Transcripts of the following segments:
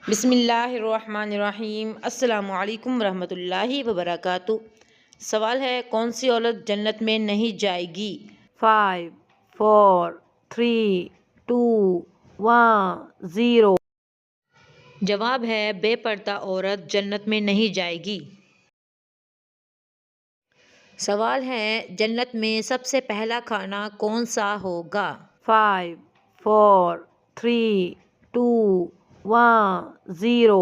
بسم اللہ الرحمن الرحیم۔ السلام علیکم ورحمۃ اللہ وبرکاتہ۔ سوال ہے، کون سی عورت جنت میں نہیں جائے گی؟ 5 4 3 2 1 0۔ جواب ہے بے پردہ عورت جنت میں نہیں جائے گی۔ سوال ہے، جنت میں سب سے پہلا کھانا کون سا ہوگا؟ 5 4 3 2 1 0۔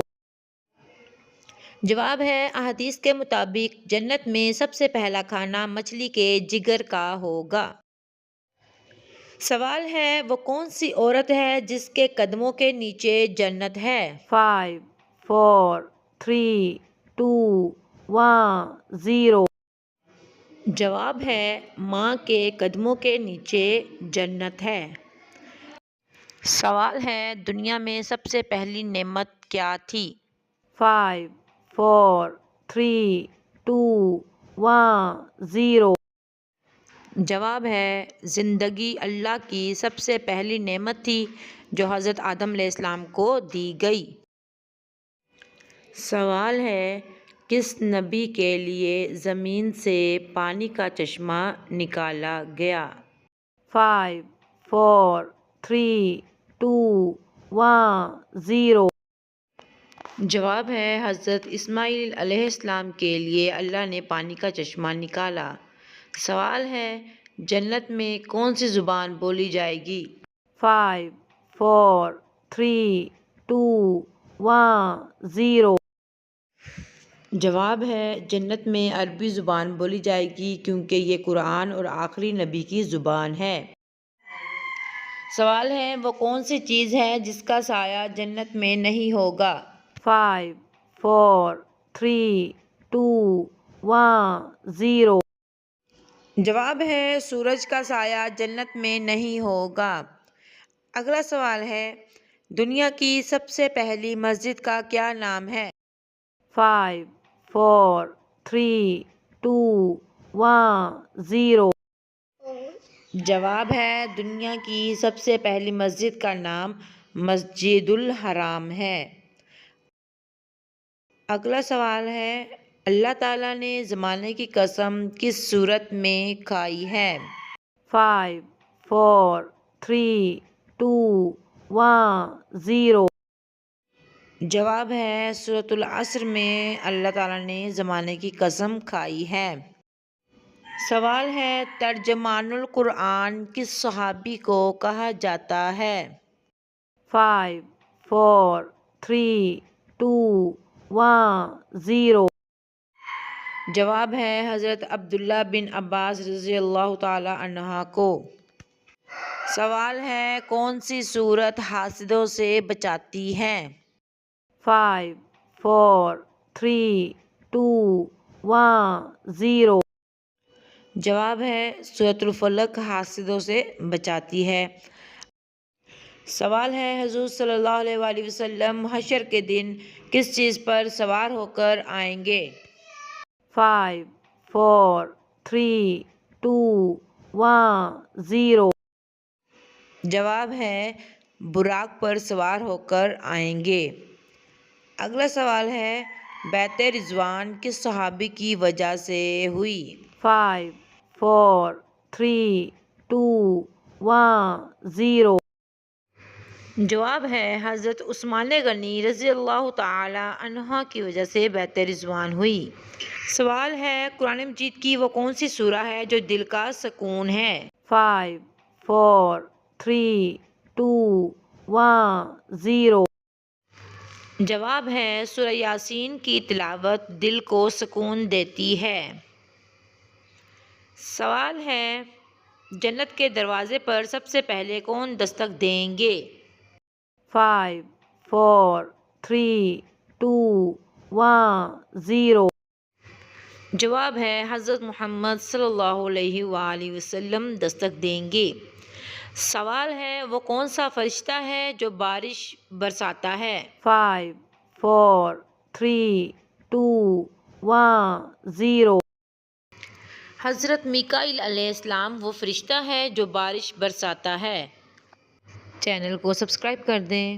جواب ہے، احادیث کے مطابق جنت میں سب سے پہلا کھانا مچھلی کے جگر کا ہوگا۔ سوال ہے، وہ کون سی عورت ہے جس کے قدموں کے نیچے جنت ہے؟ 5 4 3 2 1 0۔ جواب ہے، ماں کے قدموں کے نیچے جنت ہے۔ سوال ہے، دنیا میں سب سے پہلی نعمت کیا تھی؟ 5 4 3 2 1 0۔ جواب ہے، زندگی اللہ کی سب سے پہلی نعمت تھی جو حضرت آدم علیہ السلام کو دی گئی۔ سوال ہے، کس نبی کے لیے زمین سے پانی کا چشمہ نکالا گیا؟ 5 4 3 2 1 0۔ جواب ہے، حضرت اسماعیل علیہ السلام کے لیے اللہ نے پانی کا چشمہ نکالا۔ سوال ہے، جنت میں کون سی زبان بولی جائے گی؟ 5 4 3 2 1 0۔ جواب ہے، جنت میں عربی زبان بولی جائے گی کیونکہ یہ قرآن اور آخری نبی کی زبان ہے۔ سوال ہے، وہ کون سی چیز ہے جس کا سایہ جنت میں نہیں ہوگا؟ 5 4 3 2 1 0۔ جواب ہے، سورج کا سایہ جنت میں نہیں ہوگا۔ اگلا سوال ہے، دنیا کی سب سے پہلی مسجد کا کیا نام ہے؟ 5 4 3 2 1 0۔ جواب ہے، دنیا کی سب سے پہلی مسجد کا نام مسجد الحرام ہے۔ اگلا سوال ہے، اللہ تعالیٰ نے زمانے کی قسم کس صورت میں کھائی ہے؟ 5 4 3 2 1 0۔ جواب ہے، سورۃ العصر میں اللہ تعالیٰ نے زمانے کی قسم کھائی ہے۔ سوال ہے، ترجمان القرآن کس صحابی کو کہا جاتا ہے؟ 5 4 3 2 1 0۔ جواب ہے، حضرت عبداللہ بن عباس رضی اللہ تعالی عنہ کو۔ سوال ہے، کون سی سورت حاسدوں سے بچاتی ہے؟ 5 4 3 2 1 0۔ جواب ہے، سورۃ الفلق حاسدوں سے بچاتی ہے۔ سوال ہے، حضور صلی اللہ علیہ وآلہ وسلم حشر کے دن کس چیز پر سوار ہو کر آئیں گے؟ 5 4 3 2 1 0۔ جواب ہے، براق پر سوار ہو کر آئیں گے۔ اگلا سوال ہے، بیعت رضوان کس صحابی کی وجہ سے ہوئی؟ 5 4 3 2 1 0۔ جواب ہے، حضرت عثمان غنی رضی اللہ تعالی عنہ کی وجہ سے بیعت رضوان ہوئی۔ سوال ہے، قرآن مجید کی وہ کون سی سورہ ہے جو دل کا سکون ہے؟ 5 4 3 2 1 0۔ جواب ہے، سورہ یاسین کی تلاوت دل کو سکون دیتی ہے۔ سوال ہے، جنت کے دروازے پر سب سے پہلے کون دستک دیں گے؟ 5 4 3 2 1 0۔ جواب ہے، حضرت محمد صلی اللہ علیہ وآلہ وسلم دستک دیں گے۔ سوال ہے، وہ کون سا فرشتہ ہے جو بارش برساتا ہے؟ 5 4 3 2 1 0۔ حضرت میکائیل علیہ السلام وہ فرشتہ ہے جو بارش برساتا ہے۔ چینل کو سبسکرائب کر دیں۔